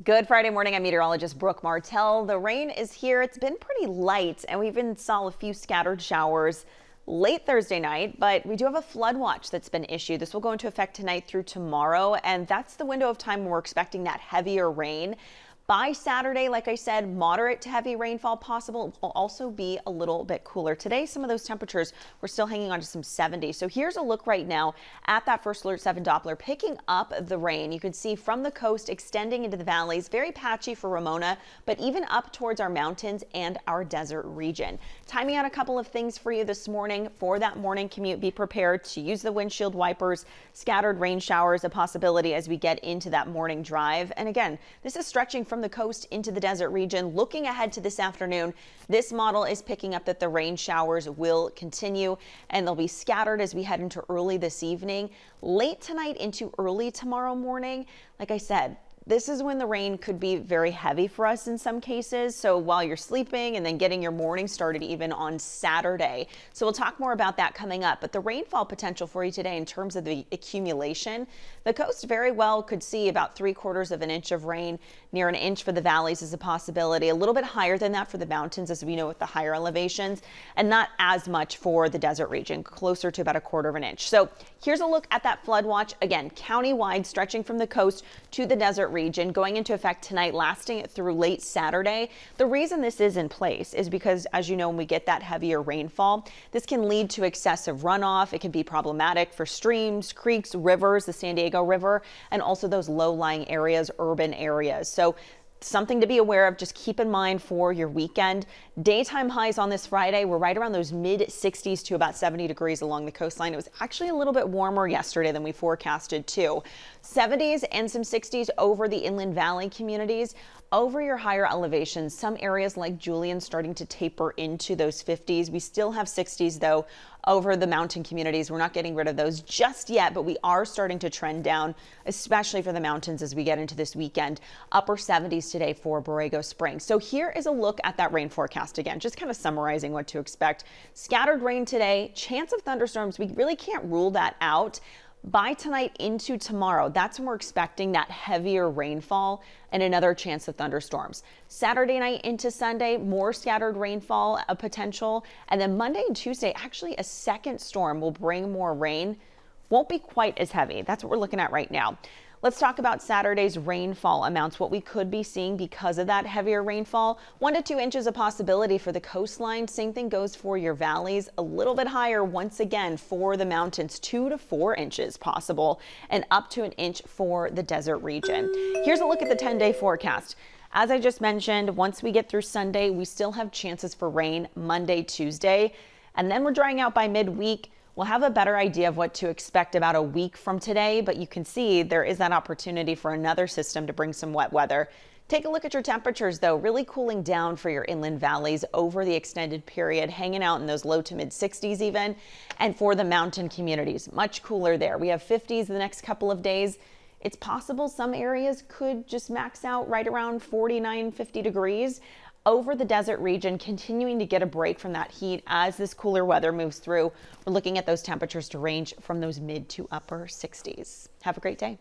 Good Friday morning. I'm meteorologist Brooke Martell. The rain is here. It's been pretty light, and we even saw a few scattered showers late Thursday night, but we do have a flood watch that's been issued. This will go into effect tonight through tomorrow, and that's the window of time when we're expecting that heavier rain. By Saturday, like I said, moderate to heavy rainfall possible. It will also be a little bit cooler. Today, some of those temperatures, we're still hanging on to some 70s. So here's a look right now at that first alert 7 Doppler, picking up the rain. You can see from the coast extending into the valleys, very patchy for Ramona, but even up towards our mountains and our desert region. Timing out a couple of things for you this morning. For that morning commute, be prepared to use the windshield wipers. Scattered rain showers, a possibility as we get into that morning drive. And again, this is stretching from the coast into the desert region. Looking ahead to this afternoon, this model is picking up that the rain showers will continue and they'll be scattered as we head into early this evening, late tonight into early tomorrow morning. Like I said, this is when the rain could be very heavy for us in some cases. So while you're sleeping and then getting your morning started even on Saturday. So we'll talk more about that coming up. But the rainfall potential for you today in terms of the accumulation, the coast very well could see about 3/4 of an inch of rain. Near an inch for the valleys is a possibility. A little bit higher than that for the mountains, as we know, with the higher elevations, and not as much for the desert region, closer to about 1/4 of an inch. So here's a look at that flood watch. Again, county-wide, stretching from the coast to the desert region, going into effect tonight, lasting through late Saturday. The reason this is in place is because, as you know, when we get that heavier rainfall, this can lead to excessive runoff. It can be problematic for streams, creeks, rivers, the San Diego River, and also those low-lying areas, urban areas. So something to be aware of. Just keep in mind for your weekend. Daytime highs on this Friday were right around those mid 60s to about 70 degrees along the coastline. It was actually a little bit warmer yesterday than we forecasted too. 70s and some 60s over the inland valley communities. Over your higher elevations, some areas like Julian starting to taper into those 50s. We still have 60s though over the mountain communities. We're not getting rid of those just yet, but we are starting to trend down, especially for the mountains as we get into this weekend. Upper 70s today for Borrego Springs. So here is a look at that rain forecast again, just kind of summarizing what to expect. Scattered rain today, chance of thunderstorms. We really can't rule that out. By tonight into tomorrow, that's when we're expecting that heavier rainfall and another chance of thunderstorms. Saturday night into Sunday, more scattered rainfall, a potential. And then Monday and Tuesday, actually a second storm will bring more rain. Won't be quite as heavy. That's what we're looking at right now. Let's talk about Saturday's rainfall amounts, what we could be seeing because of that heavier rainfall. 1 to 2 inches a possibility for the coastline. Same thing goes for your valleys. A little bit higher once again for the mountains, 2 to 4 inches possible, and up to an inch for the desert region. Here's a look at the 10-day forecast. As I just mentioned, once we get through Sunday, we still have chances for rain Monday, Tuesday, and then we're drying out by midweek. We'll have a better idea of what to expect about a week from today, but you can see there is that opportunity for another system to bring some wet weather. Take a look at your temperatures though, really cooling down for your inland valleys over the extended period, hanging out in those low to mid 60s even. And for the mountain communities, much cooler there. We have 50s the next couple of days. It's possible some areas could just max out right around 49, 50 degrees. Over the desert region, continuing to get a break from that heat as this cooler weather moves through. We're looking at those temperatures to range from those mid to upper 60s. Have a great day.